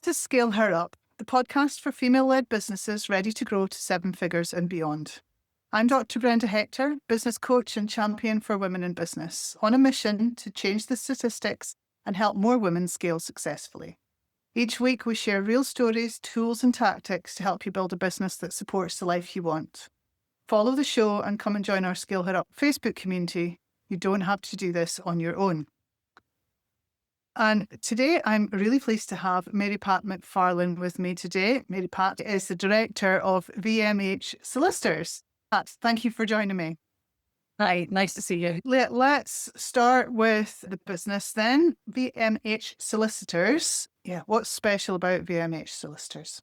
To Scale Her Up, the podcast for female-led businesses ready to grow to 7 figures and beyond. I'm Dr. Brenda Hector, business coach and champion for women in business, on a mission to change the statistics and help more women scale successfully. Each week, we share real stories, tools, and tactics to help you build a business that supports the life you want. Follow the show and come and join our Scale Her Up Facebook community. You don't have to do this on your own. And today, I'm really pleased to have Mary Pat McFarlane with me today. Mary Pat is the director of VMH Solicitors. Pat, thank you for joining me. Hi, nice to see you. Let's start with the business then. VMH Solicitors. Yeah, what's special about VMH Solicitors?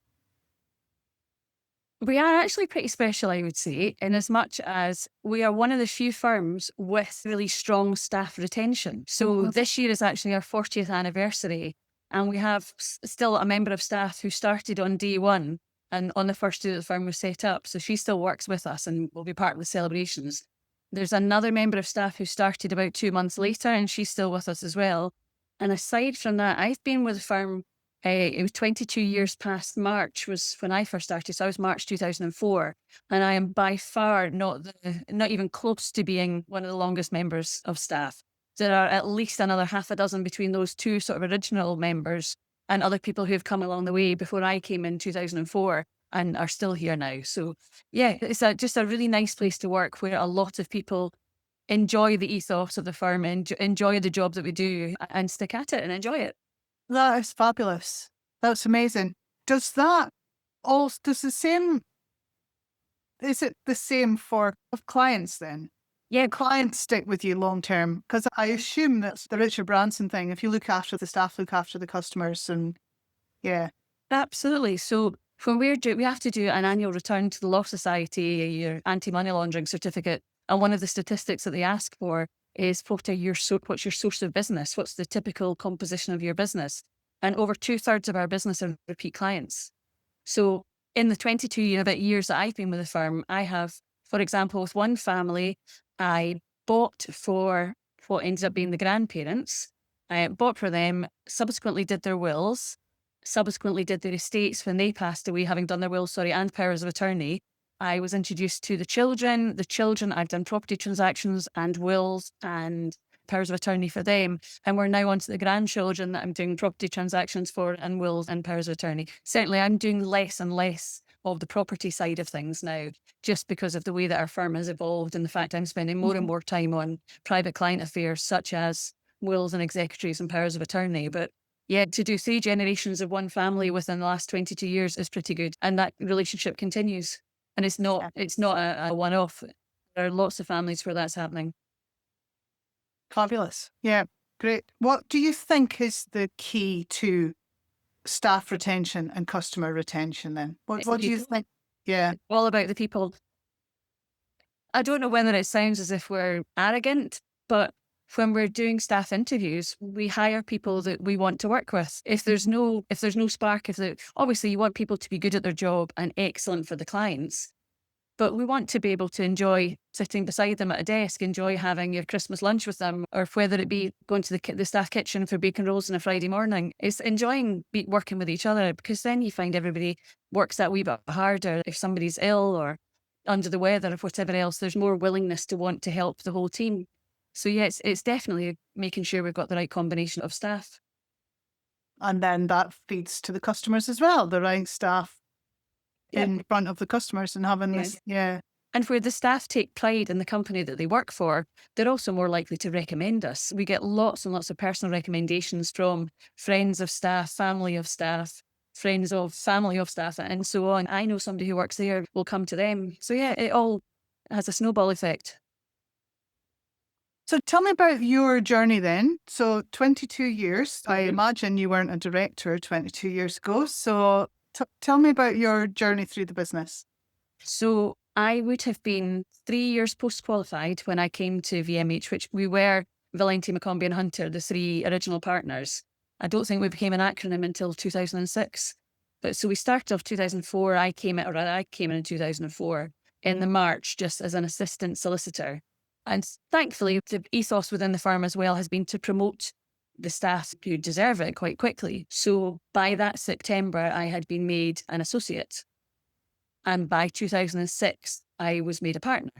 We are actually pretty special, I would say, in as much as we are one of the few firms with really strong staff retention. So this year is actually our 40th anniversary, and we have still a member of staff who started on day one and on the first day that the firm was set up. So she still works with us and will be part of the celebrations. There's another member of staff who started about 2 months later, and she's still with us as well. And aside from that, I've been with the firm. It was 22 years past March was when I first started. So I was March 2004. And I am by far not even close to being one of the longest members of staff. There are at least another half a dozen between those two sort of original members and other people who have come along the way before I came in 2004 and are still here now. So yeah, it's just a really nice place to work where a lot of people enjoy the ethos of the firm and enjoy the job that we do and stick at it and enjoy it. That is fabulous. That's amazing. Is it the same for clients then? Yeah. Clients stick with you long term, because I assume that's the Richard Branson thing. If you look after the staff, look after the customers, and yeah. Absolutely. So when we have to do an annual return to the Law Society, your anti-money laundering certificate, and one of the statistics that they ask for is what's your source of business? What's the typical composition of your business? And over 2/3 of our business are repeat clients. So in the 22 years that I've been with the firm, I have, for example, with one family, I bought for what ended up being the grandparents. I bought for them, subsequently did their wills, subsequently did their estates when they passed away, having done their wills, and powers of attorney. I was introduced to the children. I've done property transactions and wills and powers of attorney for them. And we're now on to the grandchildren that I'm doing property transactions for and wills and powers of attorney. Certainly, I'm doing less and less of the property side of things now, just because of the way that our firm has evolved and the fact I'm spending more and more time on private client affairs, such as wills and executories and powers of attorney. But yeah, to do 3 generations of one family within the last 22 years is pretty good. And that relationship continues. And it's not a one-off. There are lots of families where that's happening. Fabulous. Yeah, great. What do you think is the key to staff retention and customer retention then? What do you think? Yeah. It's all about the people. I don't know whether it sounds as if we're arrogant, but when we're doing staff interviews, we hire people that we want to work with. If there's no spark, obviously you want people to be good at their job and excellent for the clients, but we want to be able to enjoy sitting beside them at a desk, enjoy having your Christmas lunch with them, or whether it be going to the staff kitchen for bacon rolls on a Friday morning. It's enjoying working with each other, because then you find everybody works that wee bit harder. If somebody's ill or under the weather or whatever else, there's more willingness to want to help the whole team. So yeah, it's definitely making sure we've got the right combination of staff. And then that feeds to the customers as well, the right staff in front of the customers and having this, yeah. And where the staff take pride in the company that they work for, they're also more likely to recommend us. We get lots and lots of personal recommendations from friends of staff, family of staff, friends of family of staff, and so on. I know somebody who works there, will come to them. So yeah, it all has a snowball effect. So tell me about your journey then. So 22 years, I imagine you weren't a director 22 years ago. So tell me about your journey through the business. So I would have been 3 years post-qualified when I came to VMH, which we were Valenti, McCombie and Hunter, the 3 original partners. I don't think we became an acronym until 2006. But so we started off 2004. I came in in 2004 in the March, just as an assistant solicitor. And thankfully, the ethos within the firm as well has been to promote the staff who deserve it quite quickly. So by that September, I had been made an associate. And by 2006, I was made a partner.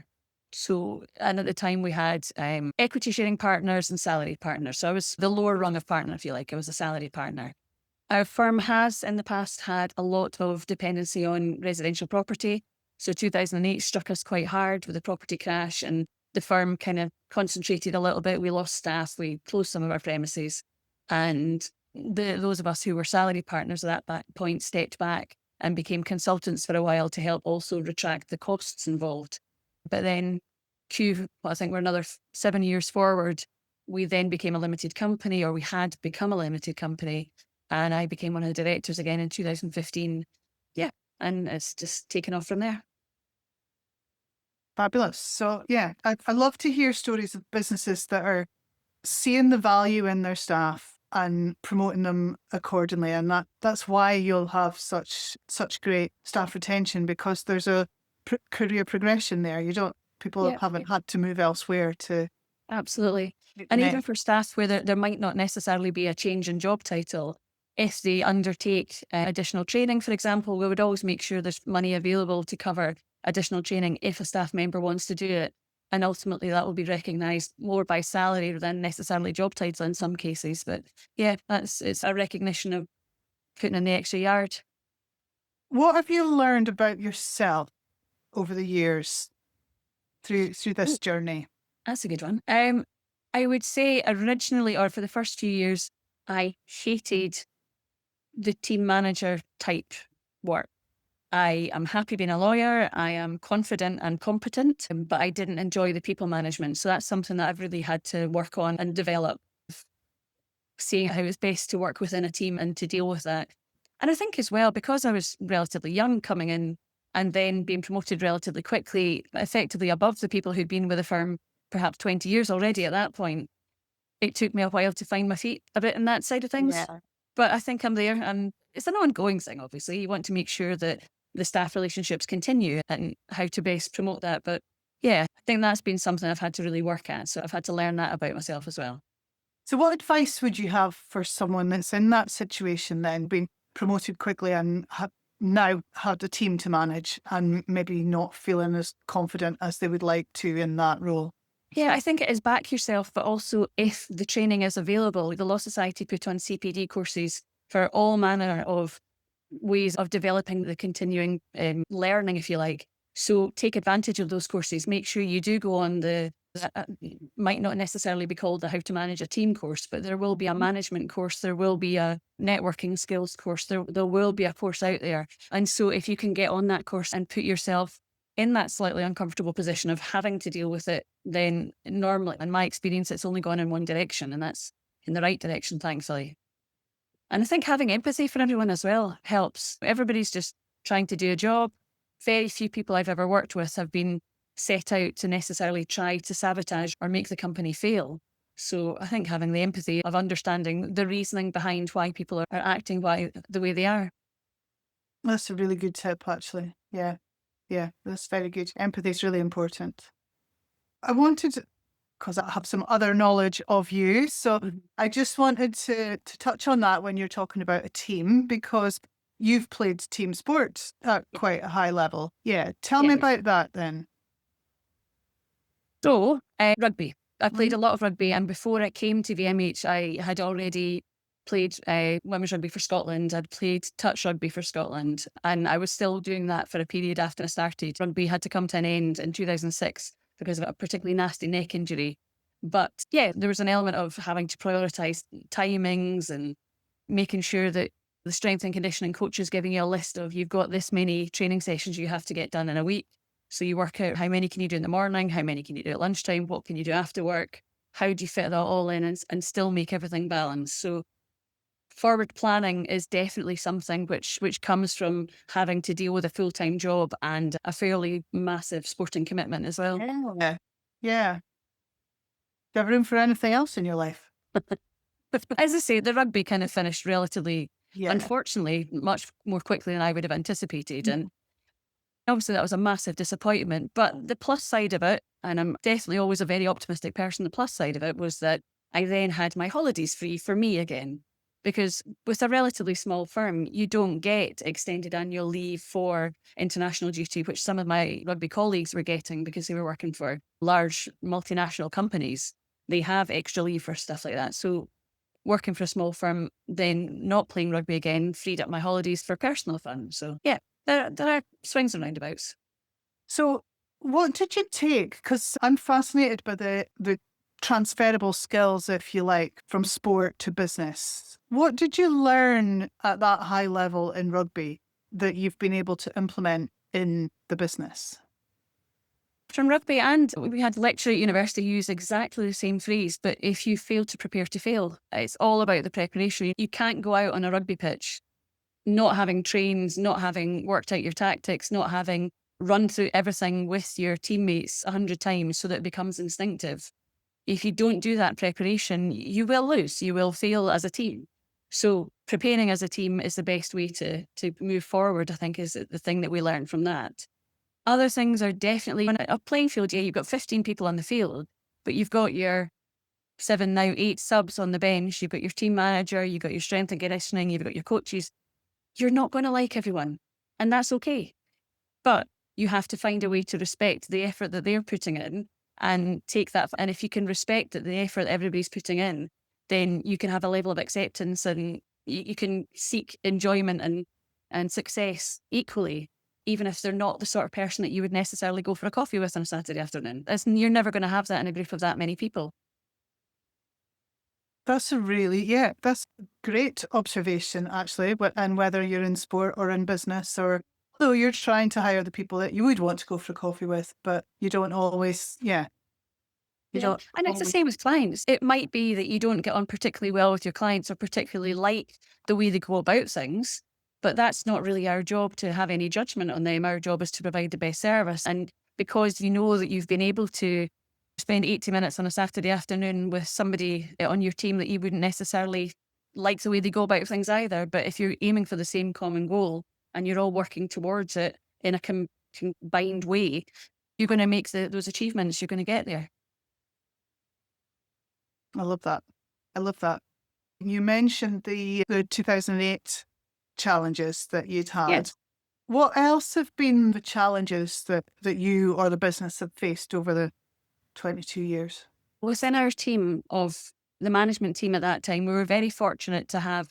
So, and at the time we had equity sharing partners and salaried partners. So I was the lower rung of partner, if you like. I was a salaried partner. Our firm has in the past had a lot of dependency on residential property. So 2008 struck us quite hard with the property crash, and the firm kind of concentrated a little bit. We lost staff, we closed some of our premises, and those of us who were salary partners at that point stepped back and became consultants for a while to help also retract the costs involved. But then I think we're another 7 years forward, we then became a limited company, or we had become a limited company. And I became one of the directors again in 2015. Yeah. And it's just taken off from there. Fabulous. So yeah, I love to hear stories of businesses that are seeing the value in their staff and promoting them accordingly. And that's why you'll have such great staff retention, because there's a career progression there. People haven't had to move elsewhere to. Absolutely. And even for staff where there might not necessarily be a change in job title, if they undertake additional training, for example, we would always make sure there's money available to cover additional training if a staff member wants to do it. And ultimately that will be recognised more by salary than necessarily job title in some cases. But yeah, it's a recognition of putting in the extra yard. What have you learned about yourself over the years through this journey? That's a good one. I would say originally, or for the first few years, I hated the team manager type work. I am happy being a lawyer. I am confident and competent, but I didn't enjoy the people management. So that's something that I've really had to work on and develop, seeing how it's best to work within a team and to deal with that. And I think as well, because I was relatively young coming in and then being promoted relatively quickly, effectively above the people who'd been with the firm perhaps 20 years already at that point, it took me a while to find my feet a bit in that side of things. Yeah. But I think I'm there, and it's an ongoing thing, obviously. You want to make sure that the staff relationships continue and how to best promote that. But yeah, I think that's been something I've had to really work at. So I've had to learn that about myself as well. So what advice would you have for someone that's in that situation then, being promoted quickly and now had a team to manage and maybe not feeling as confident as they would like to in that role? Yeah, I think it is back yourself, but also if the training is available, the Law Society put on CPD courses for all manner of ways of developing the continuing learning, if you like. So take advantage of those courses. Make sure you do go on might not necessarily be called the How to Manage a Team course, but there will be a management course. There will be a networking skills course. There will be a course out there. And so if you can get on that course and put yourself in that slightly uncomfortable position of having to deal with it, then normally, in my experience, it's only gone in one direction, and that's in the right direction, thankfully. And I think having empathy for everyone as well helps. Everybody's just trying to do a job. Very few people I've ever worked with have been set out to necessarily try to sabotage or make the company fail. So I think having the empathy of understanding the reasoning behind why people are acting the way they are. That's a really good tip, actually. Yeah, that's very good. Empathy is really important. I wanted, because I have some other knowledge of you, so I just wanted to touch on that when you're talking about a team, because you've played team sports at quite a high level. Yeah, tell me about that then. So, rugby. I played a lot of rugby, and before I came to VMH, I had already played women's rugby for Scotland. I'd played touch rugby for Scotland, and I was still doing that for a period after I started. Rugby had to come to an end in 2006 because of a particularly nasty neck injury. But yeah, there was an element of having to prioritise timings and making sure that the strength and conditioning coach is giving you a list of, you've got this many training sessions you have to get done in a week. So you work out how many can you do in the morning, how many can you do at lunchtime, what can you do after work, how do you fit that all in and still make everything balanced. So forward planning is definitely something which comes from having to deal with a full-time job and a fairly massive sporting commitment as well. Yeah. Do you have room for anything else in your life? As I say, the rugby kind of finished relatively, unfortunately, much more quickly than I would have anticipated. And obviously that was a massive disappointment. But the plus side of it, and I'm definitely always a very optimistic person, the plus side of it was that I then had my holidays free for me again. Because with a relatively small firm, you don't get extended annual leave for international duty, which some of my rugby colleagues were getting because they were working for large multinational companies. They have extra leave for stuff like that. So working for a small firm, then not playing rugby again, freed up my holidays for personal fun. So yeah, there are swings and roundabouts. So what did you take? Because I'm fascinated by the transferable skills, if you like, from sport to business. What did you learn at that high level in rugby that you've been able to implement in the business? From rugby, and we had a lecturer at university who used exactly the same phrase, but if you fail to prepare to fail, it's all about the preparation. You can't go out on a rugby pitch not having trained, not having worked out your tactics, not having run through everything with your teammates 100 times so that it becomes instinctive. If you don't do that preparation, you will lose, you will fail as a team. So preparing as a team is the best way to move forward, I think, is the thing that we learn from that. Other things are definitely on a playing field. Yeah, you've got 15 people on the field, but you've got your 7, now 8 subs on the bench. You've got your team manager, you've got your strength and conditioning, you've got your coaches. You're not going to like everyone, and that's okay. But you have to find a way to respect the effort that they're putting in and take that. And if you can respect that the effort that everybody's putting in, then you can have a level of acceptance and you can seek enjoyment and success equally, even if they're not the sort of person that you would necessarily go for a coffee with on a Saturday afternoon. You're never going to have that in a group of that many people. That's that's a great observation, actually. And whether you're in sport or in business, or although you're trying to hire the people that you would want to go for coffee with, but you don't always, you don't And it's the always. same with clients. It might be that you don't get on particularly well with your clients or particularly like the way they go about things, but that's not really our job to have any judgment on them. Our job is to provide the best service. And because you know that you've been able to spend 80 minutes on a Saturday afternoon with somebody on your team that you wouldn't necessarily like the way they go about things either, but if you're aiming for the same common goal and you're all working towards it in a combined way, you're going to make those achievements, you're going to get there. I love that. I love that. You mentioned the 2008 challenges that you'd had. Yes. What else have been the challenges that you or the business have faced over the 22 years? Within our team of the management team at that time, we were very fortunate to have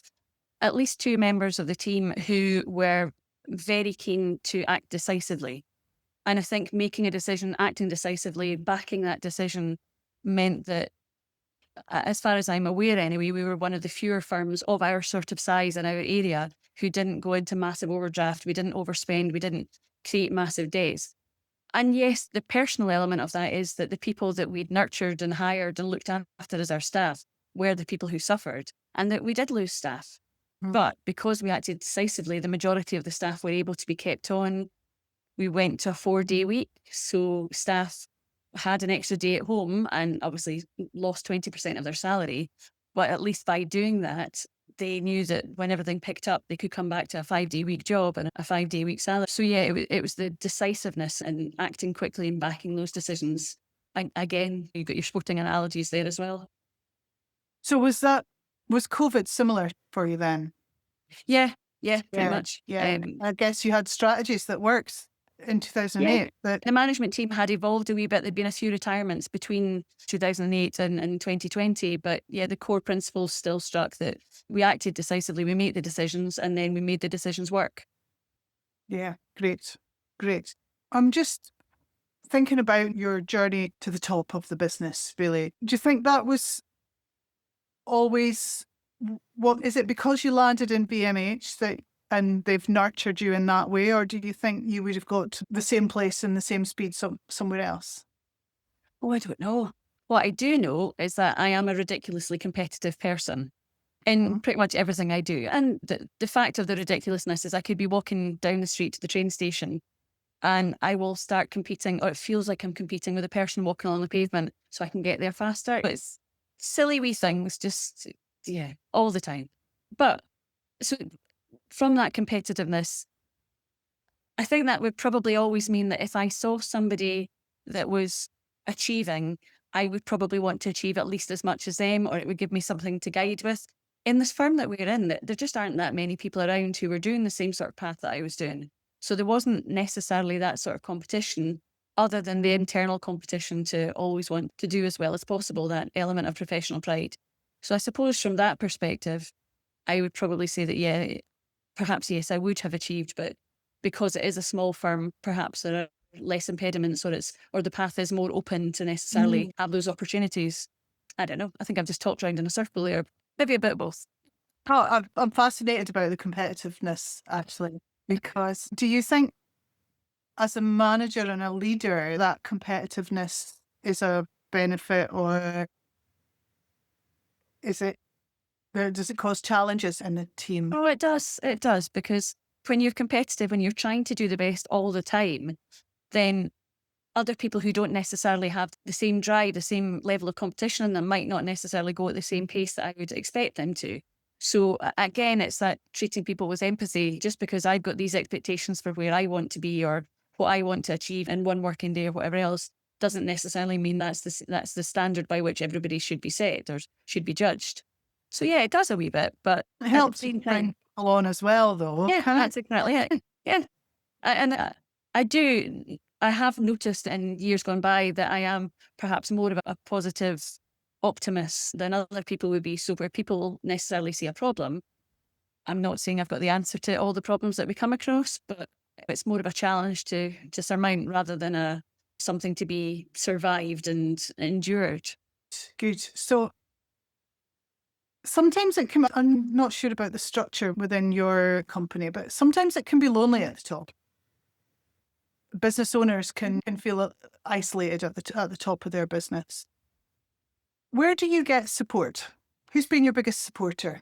at least 2 members of the team who were very keen to act decisively. And I think making a decision, acting decisively, backing that decision meant that, as far as I'm aware anyway, we were one of the fewer firms of our sort of size in our area who didn't go into massive overdraft. We didn't overspend. We didn't create massive debts. And yes, the personal element of that is that the people that we'd nurtured and hired and looked after as our staff were the people who suffered, and that we did lose staff. But because we acted decisively, the majority of the staff were able to be kept on. We went to a 4-day week, so staff had an extra day at home and obviously lost 20% of their salary. But at least by doing that, they knew that when everything picked up, they could come back to a 5-day week job and a 5-day week salary. So yeah, it was the decisiveness and acting quickly and backing those decisions. And again, you've got your sporting analogies there as well. So was COVID similar for you then? Yeah, pretty much. Yeah. I guess you had strategies that worked in 2008. The management team had evolved a wee bit. There'd been a few retirements between 2008 and 2020, but yeah, the core principles still struck that we acted decisively, we made the decisions, and then we made the decisions work. Yeah, great. I'm just thinking about your journey to the top of the business, really. Do you think that was always, what is it because you landed in VMH and they've nurtured you in that way, or do you think you would have got to the same place and the same speed somewhere else? Oh, I don't know. What I do know is that I am a ridiculously competitive person in pretty much everything I do. And the fact of the ridiculousness is I could be walking down the street to the train station and I will start competing, or it feels like I'm competing with a person walking along the pavement so I can get there faster. But it's silly wee things, just, all the time. But so from that competitiveness, I think that would probably always mean that if I saw somebody that was achieving, I would probably want to achieve at least as much as them, or it would give me something to guide with. In this firm that we're in, there just aren't that many people around who were doing the same sort of path that I was doing. So there wasn't necessarily that sort of competition, other than the internal competition to always want to do as well as possible, that element of professional pride. So I suppose from that perspective, I would probably say that, yeah, perhaps, yes, I would have achieved, but because it is a small firm, perhaps there are less impediments, or the path is more open to necessarily have those opportunities. I don't know. I think I've just talked around in a circle there. Maybe a bit of both. Oh, I'm fascinated about the competitiveness, actually, because do you think as a manager and a leader that competitiveness is a benefit, or does it cause challenges in the team? Oh, it does. It does, because when you're competitive, when you're trying to do the best all the time, then other people who don't necessarily have the same drive, the same level of competition in them, might not necessarily go at the same pace that I would expect them to. So again, it's that treating people with empathy. Just because I've got these expectations for where I want to be or what I want to achieve in one working day or whatever else, doesn't necessarily mean that's the standard by which everybody should be set or should be judged. So yeah, it does a wee bit, but It helps you bring people on as well, though. yeah, that's exactly it. Yeah, I have noticed in years gone by that I am perhaps more of a positive optimist than other people would be. So where people necessarily see a problem, I'm not saying I've got the answer to all the problems that we come across, but it's more of a challenge to surmount rather than something to be survived and endured. Good. So sometimes I'm not sure about the structure within your company, but sometimes it can be lonely at the top. Business owners can feel isolated at the top of their business. Where do you get support? Who's been your biggest supporter?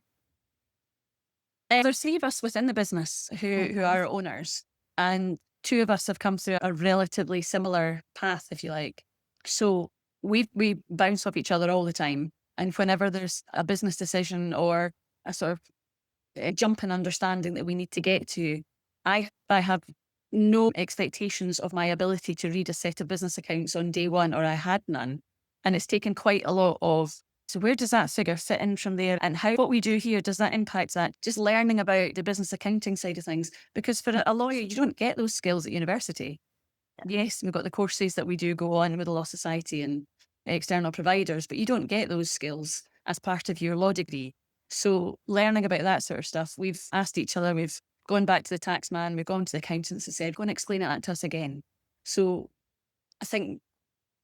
There's 3 of us within the business who are owners, and 2 of us have come through a relatively similar path, if you like. So we bounce off each other all the time. And whenever there's a business decision or a sort of a jump in understanding that we need to get to, I have no expectations of my ability to read a set of business accounts on day one, or I had none. And it's taken quite a lot of, so where does that figure fit in from there? And how what we do here, does that impact that? Just learning about the business accounting side of things. Because for a lawyer, you don't get those skills at university. Yes, we've got the courses that we do go on with the Law Society and external providers, but you don't get those skills as part of your law degree. So learning about that sort of stuff, we've asked each other, we've gone back to the tax man, we've gone to the accountants and said, go and explain that to us again. So I think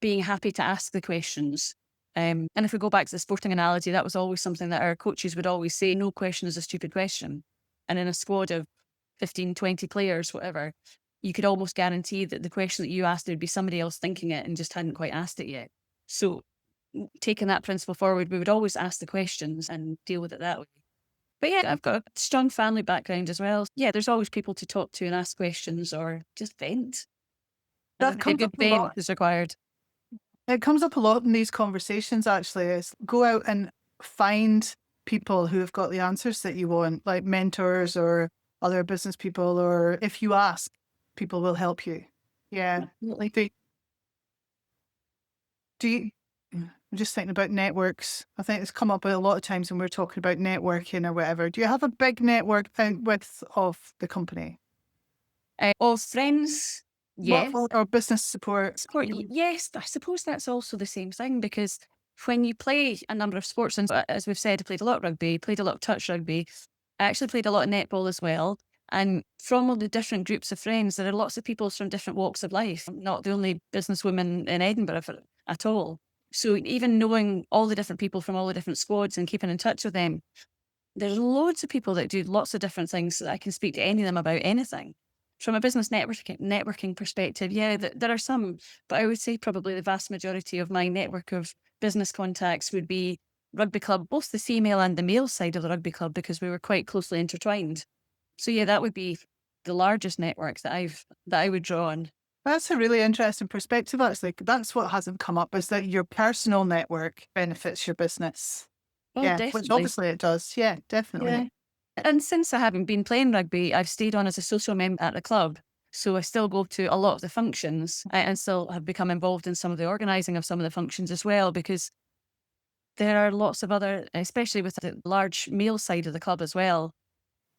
being happy to ask the questions. And if we go back to the sporting analogy, that was always something that our coaches would always say, no question is a stupid question. And in a squad of 15, 20 players, whatever, you could almost guarantee that the question that you asked, there'd be somebody else thinking it and just hadn't quite asked it yet. So taking that principle forward, we would always ask the questions and deal with it that way. But yeah, I've got a strong family background as well. Yeah, there's always people to talk to and ask questions or just vent. That A comes good up a lot. vent is required. It comes up a lot in these conversations, actually, is go out and find people who have got the answers that you want, like mentors or other business people, or if you ask, people will help you. Yeah. Absolutely. I'm just thinking about networks. I think it's come up a lot of times when we're talking about networking or whatever. Do you have a big network with of the company? Of friends, yes. Or business support? Yes, I suppose that's also the same thing, because when you play a number of sports, and as we've said, I played a lot of rugby, played a lot of touch rugby. I actually played a lot of netball as well. And from all the different groups of friends, there are lots of people from different walks of life. I'm not the only businesswoman in Edinburgh at all. So even knowing all the different people from all the different squads and keeping in touch with them, there's loads of people that do lots of different things so that I can speak to any of them about anything. From a business networking perspective, yeah, there are some, but I would say probably the vast majority of my network of business contacts would be rugby club, both the female and the male side of the rugby club, because we were quite closely intertwined. So yeah, that would be the largest network that I would draw on. That's a really interesting perspective, actually. That's what hasn't come up, is that your personal network benefits your business. Oh, yeah, definitely. which obviously it does. Yeah, definitely. Yeah. And since I haven't been playing rugby, I've stayed on as a social member at the club. So I still go to a lot of the functions and still have become involved in some of the organising of some of the functions as well, because there are lots of other, especially with the large male side of the club as well,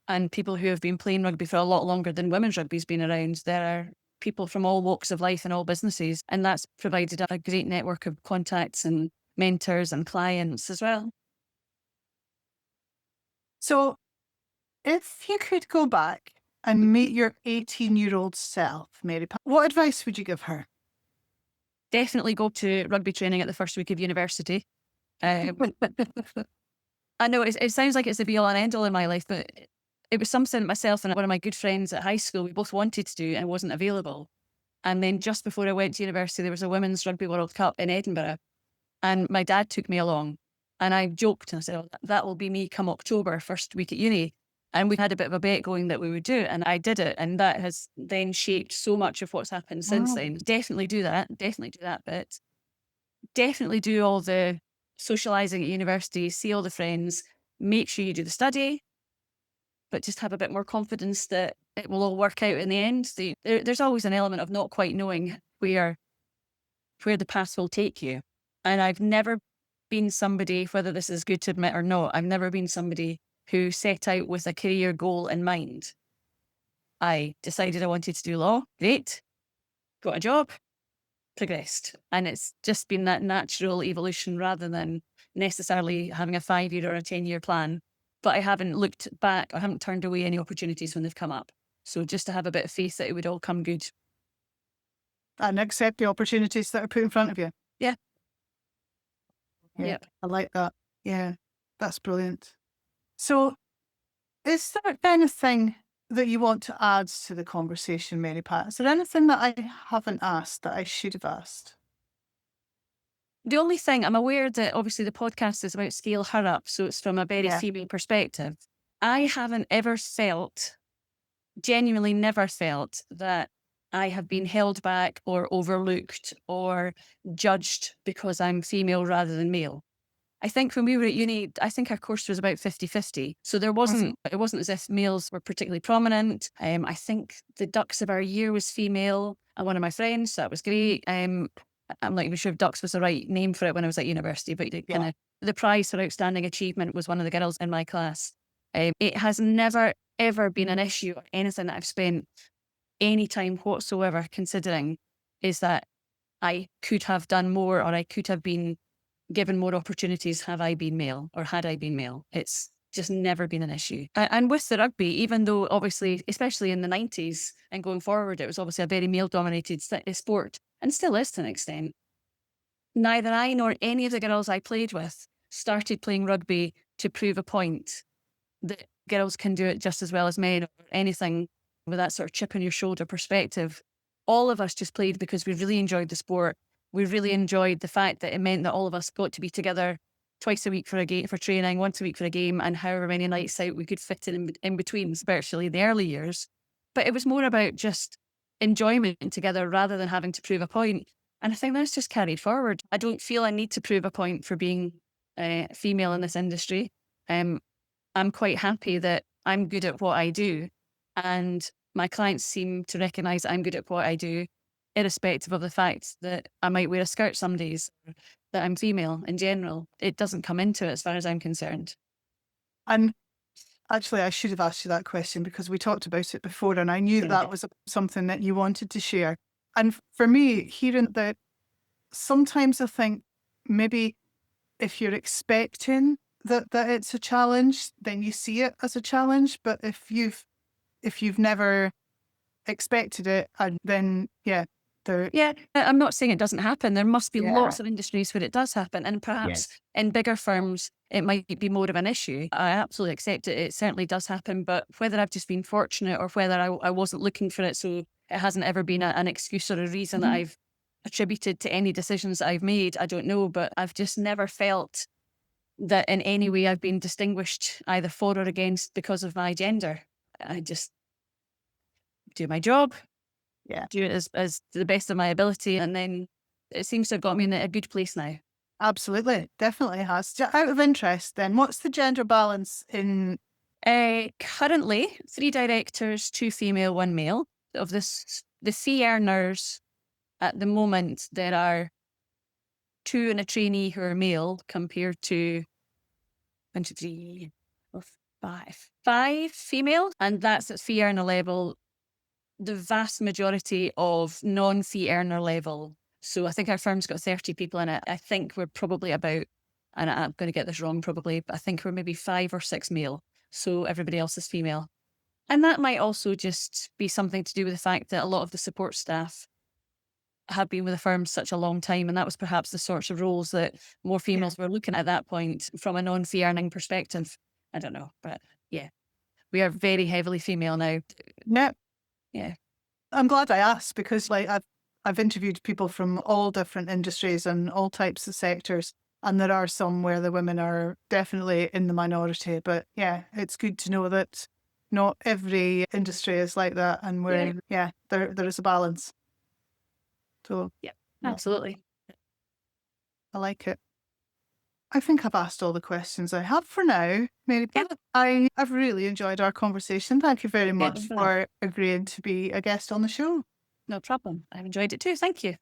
and people who have been playing rugby for a lot longer than women's rugby's been around. There are people from all walks of life and all businesses, and that's provided a great network of contacts and mentors and clients as well. So if you could go back and meet your 18-year-old self, Mary Pat, what advice would you give her? Definitely go to rugby training at the first week of university. I know it sounds like it's the be-all and end-all in my life, but it was something myself and one of my good friends at high school, we both wanted to do and wasn't available. And then just before I went to university, there was a Women's Rugby World Cup in Edinburgh. And my dad took me along. And I joked and I said, oh, that will be me come October, first week at uni. And we had a bit of a bet going that we would do it. And I did it. And that has then shaped so much of what's happened since then. Definitely do that. Definitely do that bit. Definitely do all the socialising at university, see all the friends, make sure you do the study, but just have a bit more confidence that it will all work out in the end. There's always an element of not quite knowing where the path will take you. And I've never been somebody, whether this is good to admit or not, I've never been somebody who set out with a career goal in mind. I decided I wanted to do law. Great. Got a job. Progressed. And it's just been that natural evolution rather than necessarily having a 5-year or a 10-year plan. But I haven't looked back. I haven't turned away any opportunities when they've come up. So just to have a bit of faith that it would all come good. And accept the opportunities that are put in front of you. Yeah. Yep. I like that. Yeah, that's brilliant. So is there anything that you want to add to the conversation, Mary Pat? Is there anything that I haven't asked that I should have asked? The only thing, I'm aware that obviously the podcast is about scale her up, so it's from a very female perspective. I haven't ever felt, genuinely never felt, that I have been held back or overlooked or judged because I'm female rather than male. I think when we were at uni, I think our course was about 50-50. So it wasn't as if males were particularly prominent. I think the Dux of our year was female, and one of my friends, so that was great. I'm not even sure if Dux was the right name for it when I was at university, but the prize for outstanding achievement was one of the girls in my class. It has never, ever been an issue or anything that I've spent any time whatsoever considering is that I could have done more or I could have been given more opportunities had I been male. It's just never been an issue. And with the rugby, even though obviously, especially in the 90s and going forward, it was obviously a very male-dominated sport and still is to an extent. Neither I nor any of the girls I played with started playing rugby to prove a point that girls can do it just as well as men or anything with that sort of chip on your shoulder perspective. All of us just played because we really enjoyed the sport. We really enjoyed the fact that it meant that all of us got to be together twice a week for training, once a week for a game, and however many nights out we could fit in between, especially the early years. But it was more about just enjoyment together rather than having to prove a point. And I think that's just carried forward. I don't feel I need to prove a point for being female in this industry. I'm quite happy that I'm good at what I do. And my clients seem to recognise I'm good at what I do, irrespective of the fact that I might wear a skirt some days, or that I'm female in general. It doesn't come into it as far as I'm concerned. And actually, I should have asked you that question because we talked about it before and I knew that was something that you wanted to share. And for me, hearing that, sometimes I think maybe if you're expecting that it's a challenge, then you see it as a challenge. But if you've never expected it, and then I'm not saying it doesn't happen. There must be lots of industries where it does happen, and perhaps in bigger firms it might be more of an issue. I absolutely accept it. It certainly does happen, but whether I've just been fortunate or whether I wasn't looking for it, so it hasn't ever been an excuse or a reason that I've attributed to any decisions that I've made, I don't know. But I've just never felt that in any way I've been distinguished either for or against because of my gender. I just do my job, do it as to the best of my ability, and then it seems to have got me in a good place now. Absolutely, definitely has. Out of interest then, what's the gender balance in? Currently, 3 directors, 2 female, 1 male. of this, the fee earners at the moment, there are 2 in a trainee who are male compared to 1, 2, 3, 4, 5 female, and that's at fee earner level. The vast majority of non-fee earner level. So I think our firm's got 30 people in it. I think we're probably about, and I'm going to get this wrong probably, but I think we're maybe 5 or 6 male. So everybody else is female. And that might also just be something to do with the fact that a lot of the support staff have been with the firm such a long time. And that was perhaps the sorts of roles that more females were looking at that point from a non-fee earning perspective. I don't know, but yeah, we are very heavily female now. Yeah. Yeah. I'm glad I asked because like I've interviewed people from all different industries and all types of sectors, and there are some where the women are definitely in the minority. But yeah, it's good to know that not every industry is like that, and where there is a balance. So yeah, absolutely. I like it. I think I've asked all the questions I have for now, Mary Pat. Yeah. I've really enjoyed our conversation. Thank you very much for agreeing to be a guest on the show. No problem. I've enjoyed it too. Thank you.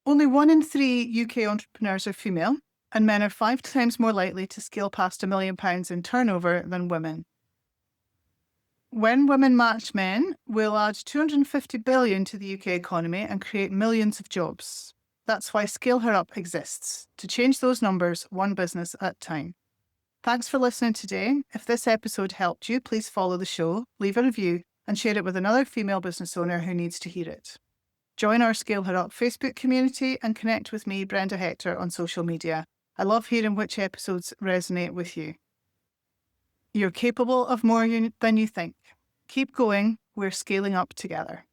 Only 1 in 3 UK entrepreneurs are female, and men are 5 times more likely to scale past £1 million in turnover than women. When women match men, we'll add 250 billion to the UK economy and create millions of jobs. That's why Scale Her Up exists, to change those numbers one business at a time. Thanks for listening today. If this episode helped you, please follow the show, leave a review, and share it with another female business owner who needs to hear it. Join our Scale Her Up Facebook community and connect with me, Brenda Hector, on social media. I love hearing which episodes resonate with you. You're capable of more than you think. Keep going. We're scaling up together.